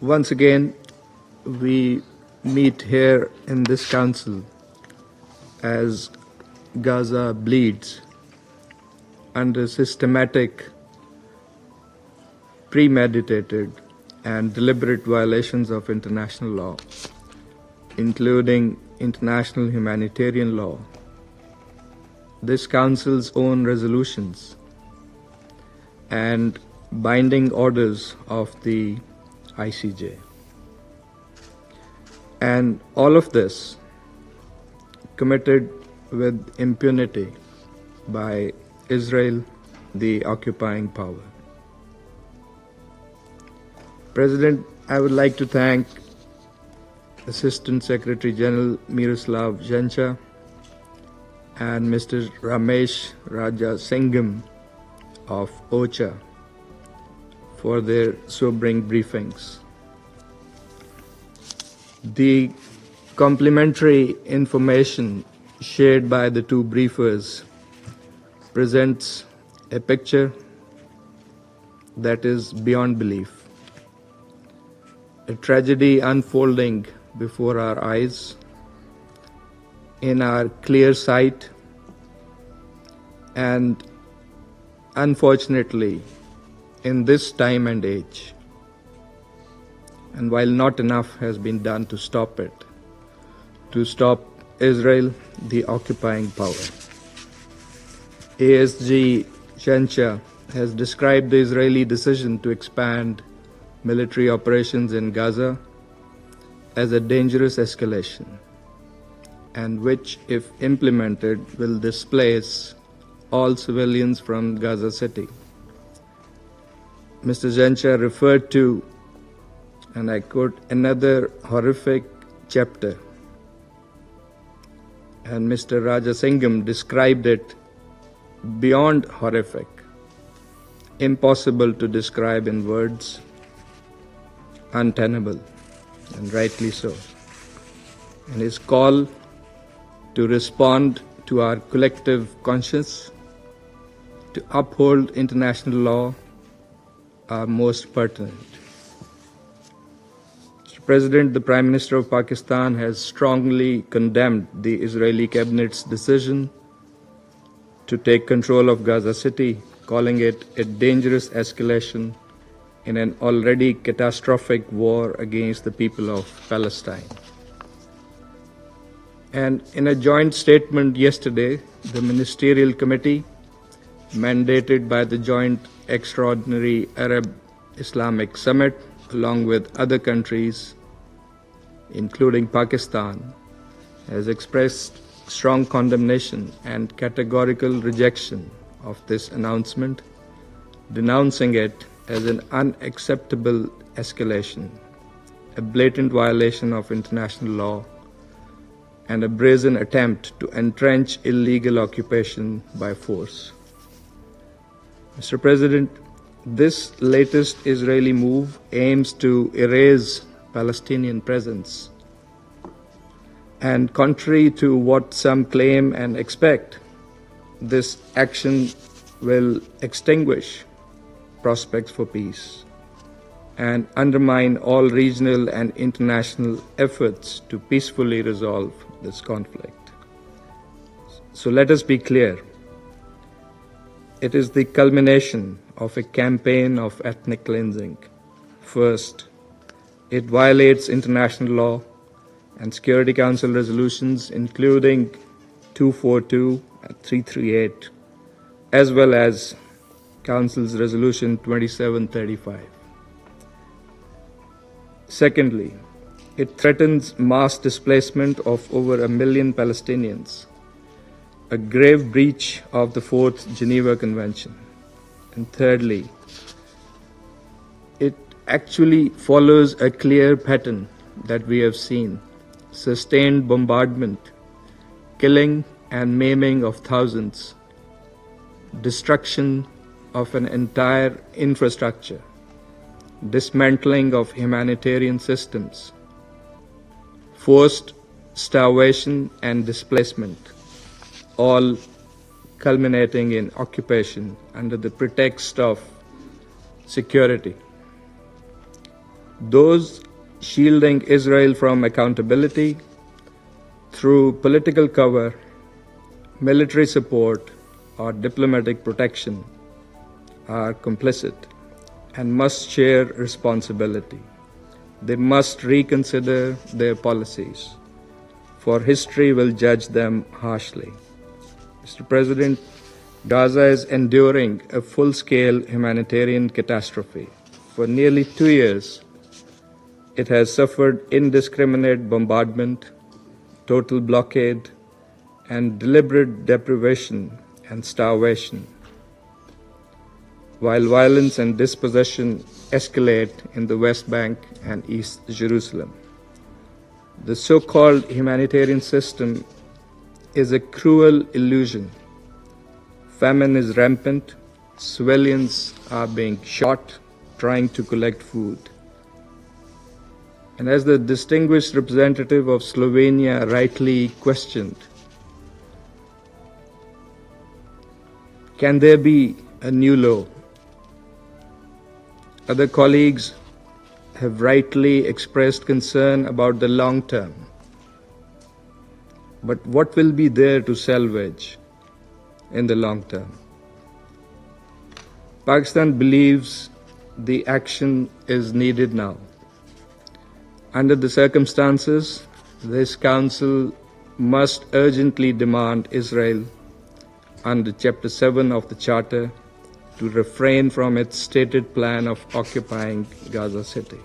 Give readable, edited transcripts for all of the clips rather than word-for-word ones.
Once again, we meet here in this council as Gaza bleeds under systematic, premeditated, and deliberate violations of international law, including international humanitarian law, this Council's own resolutions, and binding orders of the ICJ. And all of this committed with impunity by Israel, the occupying power. President, I would like to thank Assistant Secretary General Miroslav Zhencha and Mr. Ramesh Rajasingham of OCHA for their sobering briefings. The complementary information shared by the two briefers presents a picture that is beyond belief. A tragedy unfolding before our eyes, in our clear sight, and unfortunately, in this time and age. And while not enough has been done to stop it, to stop Israel, the occupying power, ASG Zhencha has described the Israeli decision to expand military operations in Gaza as a dangerous escalation, and which, if implemented, will displace all civilians from Gaza City. Mr. Zhencha referred to, and I quote, another horrific chapter. And Mr. Rajasingham described it beyond horrific, impossible to describe in words, untenable, and rightly so. And his call to respond to our collective conscience, to uphold international law, are most pertinent. Mr. President, the Prime Minister of Pakistan has strongly condemned the Israeli cabinet's decision to take control of Gaza City, calling it a dangerous escalation in an already catastrophic war against the people of Palestine. And in a joint statement yesterday, the Ministerial Committee, mandated by the Joint Extraordinary Arab-Islamic Summit, along with other countries, including Pakistan, has expressed strong condemnation and categorical rejection of this announcement, denouncing it as an unacceptable escalation, a blatant violation of international law, and a brazen attempt to entrench illegal occupation by force. Mr. President, this latest Israeli move aims to erase Palestinian presence. And contrary to what some claim and expect, this action will extinguish prospects for peace and undermine all regional and international efforts to peacefully resolve this conflict. So let us be clear. It is the culmination of a campaign of ethnic cleansing. First, it violates international law and Security Council resolutions, including 242 and 338, as well as Council's Resolution 2735. Secondly, it threatens mass displacement of over 1 million Palestinians, a grave breach of the Fourth Geneva Convention. And thirdly, it actually follows a clear pattern that we have seen: sustained bombardment, killing and maiming of thousands, destruction of an entire infrastructure, dismantling of humanitarian systems, forced starvation and displacement, all culminating in occupation under the pretext of security. those shielding Israel from accountability through political cover, military support, or diplomatic protection are complicit and must share responsibility. They must reconsider their policies, for history will judge them harshly. Mr. President, Gaza is enduring a full-scale humanitarian catastrophe. For nearly 2 years, it has suffered indiscriminate bombardment, total blockade, and deliberate deprivation and starvation, while violence and dispossession escalate in the West Bank and East Jerusalem. The so-called humanitarian system is a cruel illusion. Famine is rampant, civilians are being shot trying to collect food. And as the distinguished representative of Slovenia rightly questioned, can there be a new law? Other colleagues have rightly expressed concern about the long term. But what will be there to salvage in the long term? Pakistan believes the action is needed now. Under the circumstances, this Council must urgently demand Israel, under Chapter 7 of the Charter, to refrain from its stated plan of occupying Gaza City.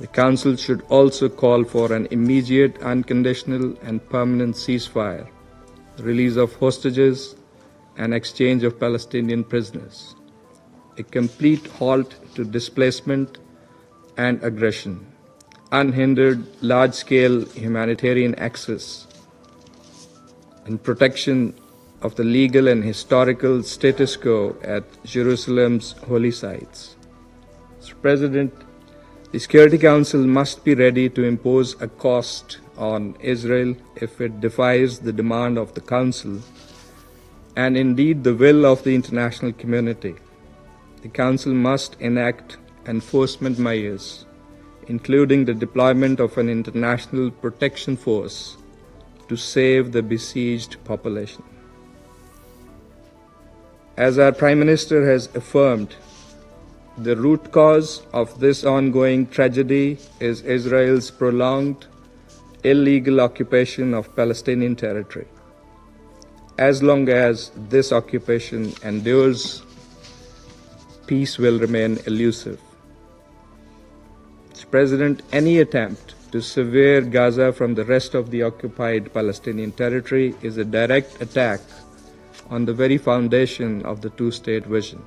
The Council should also call for an immediate, unconditional and permanent ceasefire, release of hostages, and exchange of Palestinian prisoners, a complete halt to displacement and aggression, unhindered large-scale humanitarian access, and protection of the legal and historical status quo at Jerusalem's holy sites. Mr. President, the Security Council must be ready to impose a cost on Israel if it defies the demand of the Council and indeed the will of the international community. The Council must enact enforcement measures, including the deployment of an international protection force to save the besieged population. As our Prime Minister has affirmed, the root cause of this ongoing tragedy is Israel's prolonged, illegal occupation of Palestinian territory. As long as this occupation endures, peace will remain elusive. Mr. President, any attempt to sever Gaza from the rest of the occupied Palestinian territory is a direct attack on the very foundation of the two-state vision.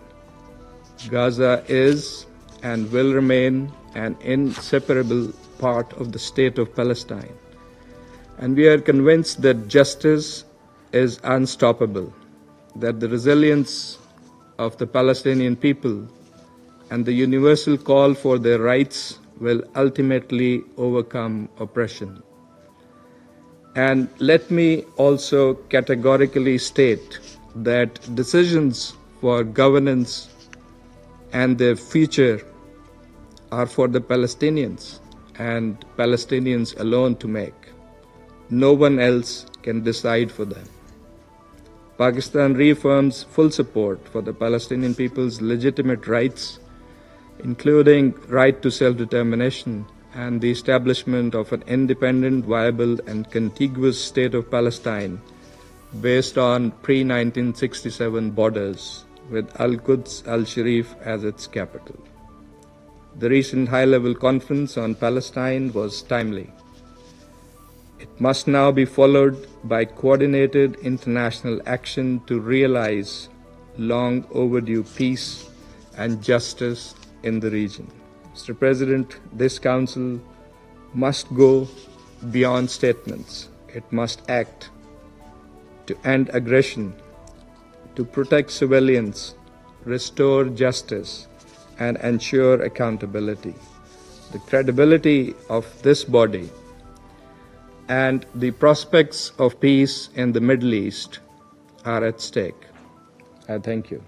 Gaza is and will remain an inseparable part of the state of Palestine, and we are convinced that justice is unstoppable, that the resilience of the Palestinian people and the universal call for their rights will ultimately overcome oppression. And let me also categorically state that decisions for governance and their future are for the Palestinians and Palestinians alone to make. No one else can decide for them. Pakistan reaffirms full support for the Palestinian people's legitimate rights, including right to self-determination and the establishment of an independent, viable and contiguous state of Palestine based on pre-1967 borders with Al-Quds Al-Sharif as its capital. The recent high-level conference on Palestine was timely. It must now be followed by coordinated international action to realize long overdue peace and justice in the region. Mr. President, this Council must go beyond statements. It must act to end aggression, to protect civilians, restore justice, and ensure accountability. The credibility of this body and the prospects of peace in the Middle East are at stake. I thank you.